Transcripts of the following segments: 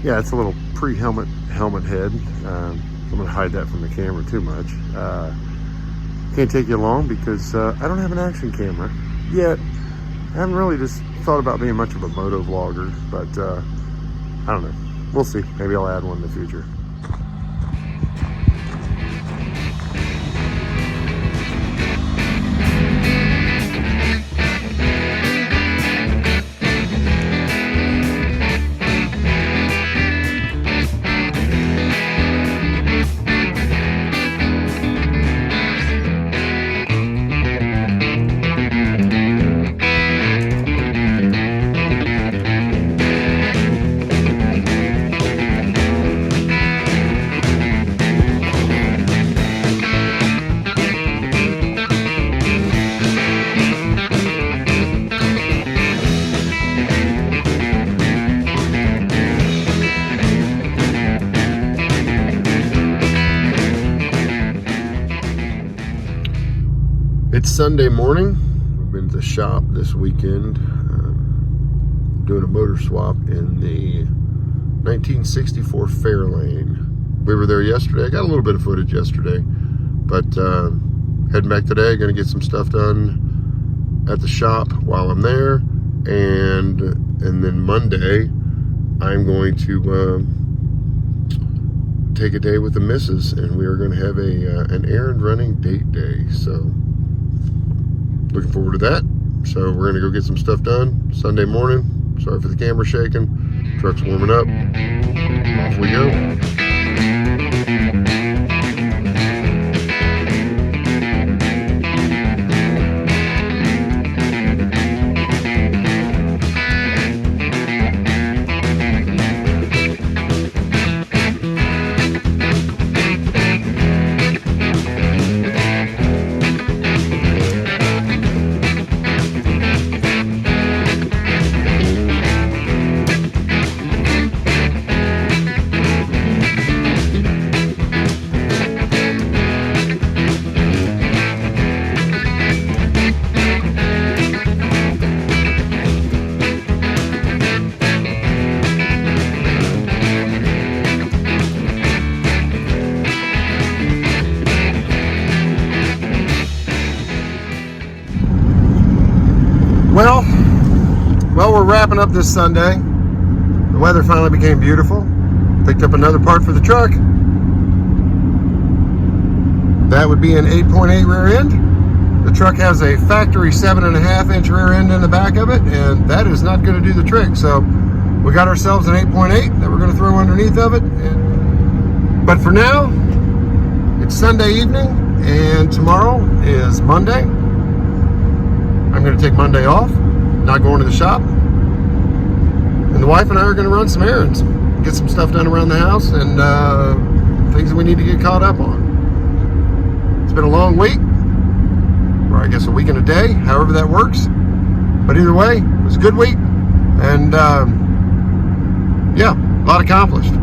Yeah, it's a little pre-helmet head. I'm going to hide that from the camera too much. Can't take you along because I don't have an action camera yet. I haven't really just thought about being much of a moto vlogger, but I don't know. We'll see. Maybe I'll add one in the future. It's Sunday morning. We've been to the shop this weekend, doing a motor swap in the 1964 Fairlane. We were there yesterday. I got a little bit of footage yesterday, but heading back today, going to get some stuff done at the shop while I'm there, and then Monday I'm going to take a day with the missus, and we are going to have an errand running date day. So looking forward to that. So we're gonna go get some stuff done Sunday morning. Sorry for the camera shaking. Truck's warming up. Off we go. Well, we're wrapping up this Sunday. The weather finally became beautiful. Picked up another part for the truck. That would be an 8.8 rear end. The truck has a factory 7.5-inch rear end in the back of it, and that is not going to do the trick. So we got ourselves an 8.8 that we're going to throw underneath of it. But for now, it's Sunday evening, and tomorrow is Monday. I'm going to take Monday off, not going to the shop. And the wife and I are going to run some errands, get some stuff done around the house, and things that we need to get caught up on. It's been a long week, or I guess a week and a day, however that works. But either way, it was a good week, and yeah, a lot accomplished.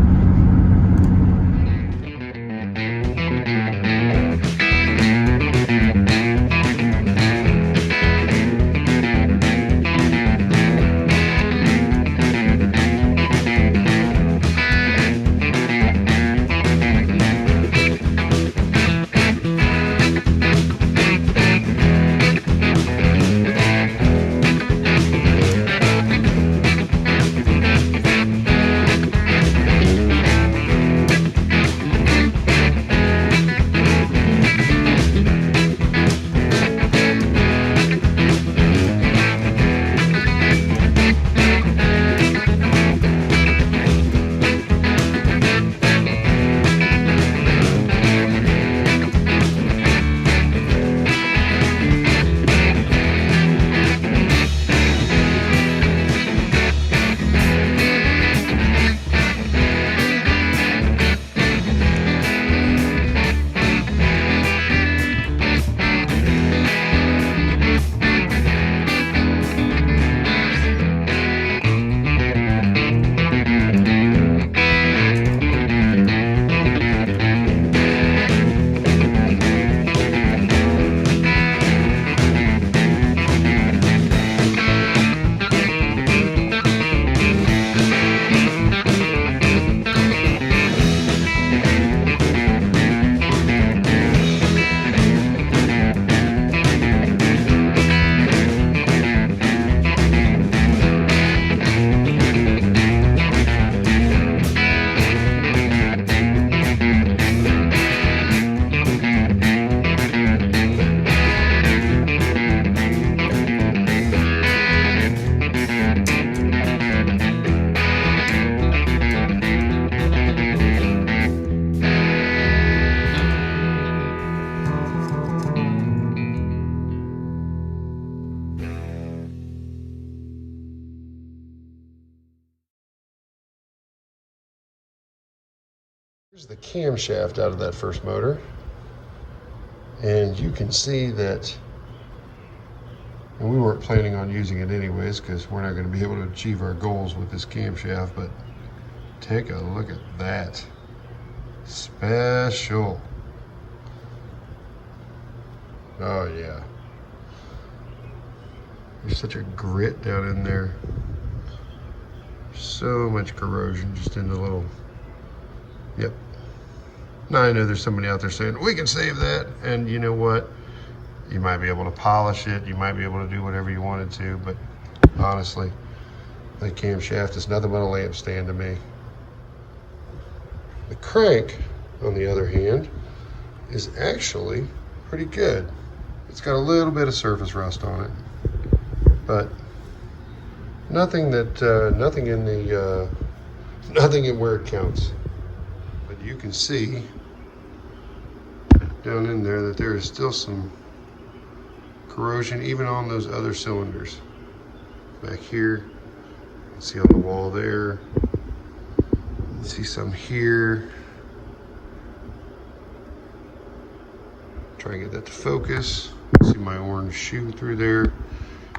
Here's the camshaft out of that first motor. And you can see that, and we weren't planning on using it anyways because we're not going to be able to achieve our goals with this camshaft, but take a look at that. Special. Oh yeah. There's such a grit down in there. So much corrosion just in the little, yep. Now I know there's somebody out there saying, we can save that. And you know what? You might be able to polish it. You might be able to do whatever you wanted to, but honestly, that camshaft is nothing but a lampstand to me. The crank, on the other hand, is actually pretty good. It's got a little bit of surface rust on it, but nothing in where it counts. But you can see down in there that there is still some corrosion even on those other cylinders. Back here, you can see on the wall there. You see some here. Try and get that to focus. See my orange shoe through there.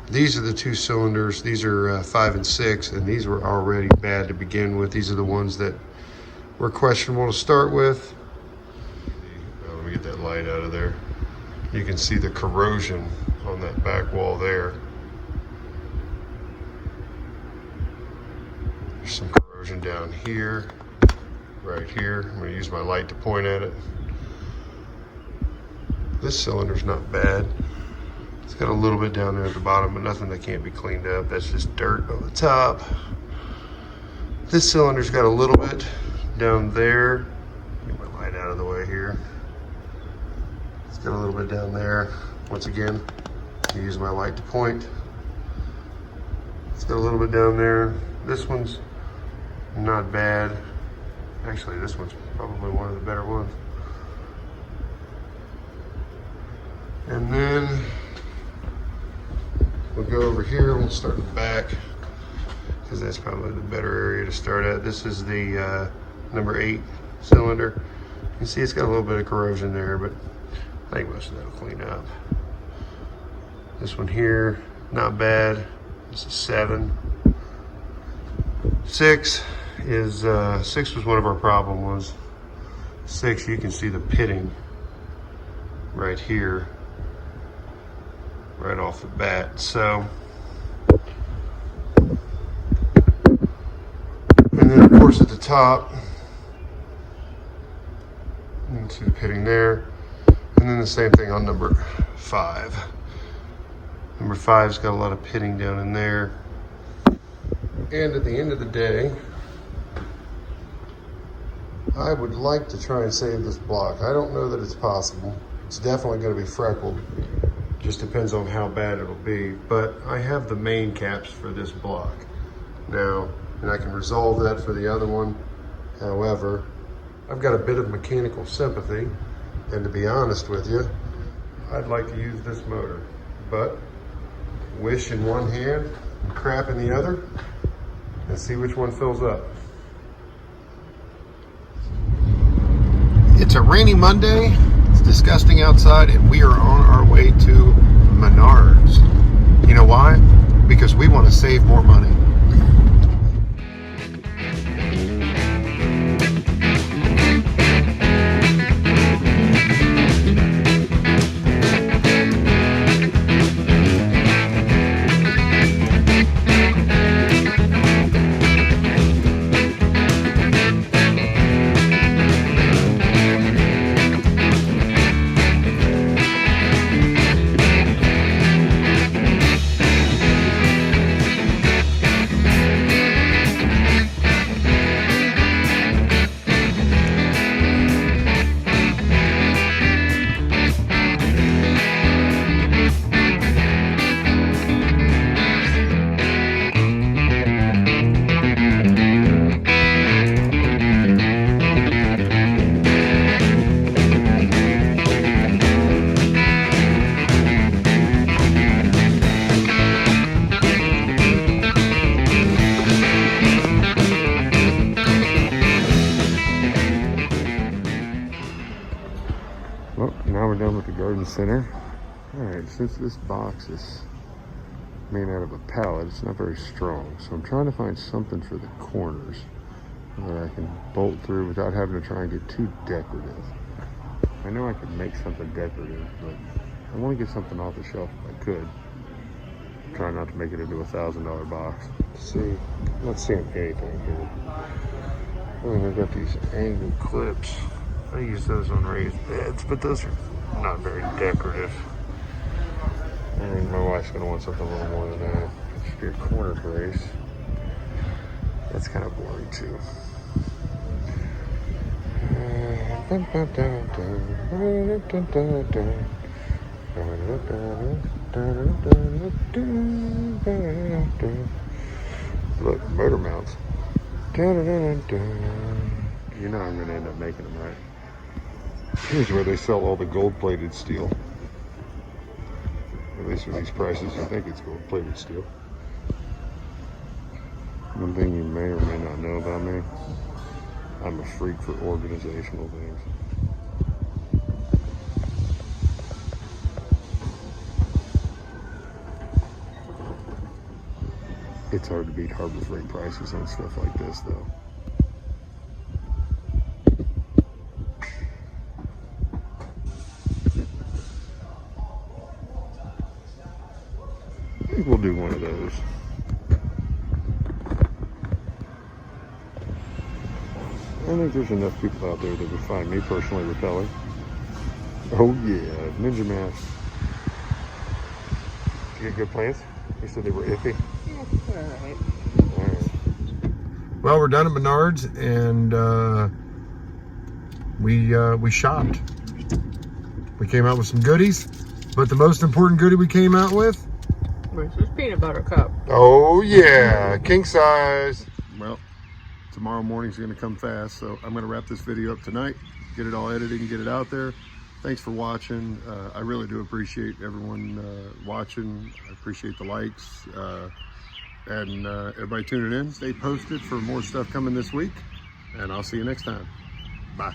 These are the two cylinders. These are 5 and 6, and these were already bad to begin with. These are the ones that were questionable to start with. Let me get that light out of there. You can see the corrosion on that back wall there. There's some corrosion down here, right here. I'm going to use my light to point at it. This cylinder's not bad. It's got a little bit down there at the bottom, but nothing that can't be cleaned up. That's just dirt on the top. This cylinder's got a little bit down there. Get my light out of the way here. It's got a little bit down there. Once again, I use my light to point. It's got a little bit down there. This one's not bad. Actually, this one's probably one of the better ones. And then we'll go over here. We'll start in the back because that's probably the better area to start at. This is the number 8 cylinder. You can see it's got a little bit of corrosion there, but I think most of that will clean up. This one here, not bad. This is 7. 6 is 6 was one of our problem was 6. You can see the pitting right here, right off the bat. So, and then of course at the top, you can see the pitting there, and then the same thing on number 5. Number 5's got a lot of pitting down in there. And at the end of the day, I would like to try and save this block. I don't know that it's possible. It's definitely going to be freckled. Just depends on how bad it'll be. But I have the main caps for this block now, and I can resolve that for the other one. However, I've got a bit of mechanical sympathy, and to be honest with you, I'd like to use this motor. But wish in one hand and crap in the other, and see which one fills up. It's a rainy Monday. It's disgusting outside, and we are on our way to Menard's. You know why? Because we want to save more money. we're done with the garden center. All right, since this box is made out of a pallet, it's not very strong. So I'm trying to find something for the corners that I can bolt through without having to try and get too decorative. I know I could make something decorative, but I want to get something off the shelf if I could. Try not to make it into a $1,000 box. See, not seeing anything here. Oh, I've got these angled clips. I use those on raised beds, but those are not very decorative. I think my wife's gonna want something a little more than that. It should be a corner brace. That's kind of boring too. Look, motor mounts. You know I'm gonna end up making them, right? Here's where they sell all the gold-plated steel. At least with these prices, I think it's gold-plated steel. One thing you may or may not know about me, I'm a freak for organizational things. It's hard to beat Harbor Freight prices on stuff like this, though. I think we'll do one of those. I think there's enough people out there that would find me personally repelling. Oh yeah, Ninja Mask. Did you get good plans? You said they were iffy. Yeah, alright. All right. Well, we're done at Menard's, and we shopped. We came out with some goodies, but the most important goodie we came out with. Where's this peanut butter cup? Oh yeah, king size. Well, tomorrow morning's gonna come fast, so I'm gonna wrap this video up tonight, get it all edited and get it out there. Thanks for watching. I really do appreciate everyone watching. I appreciate the likes, and everybody tuning in. Stay posted for more stuff coming this week, and I'll see you next time. Bye.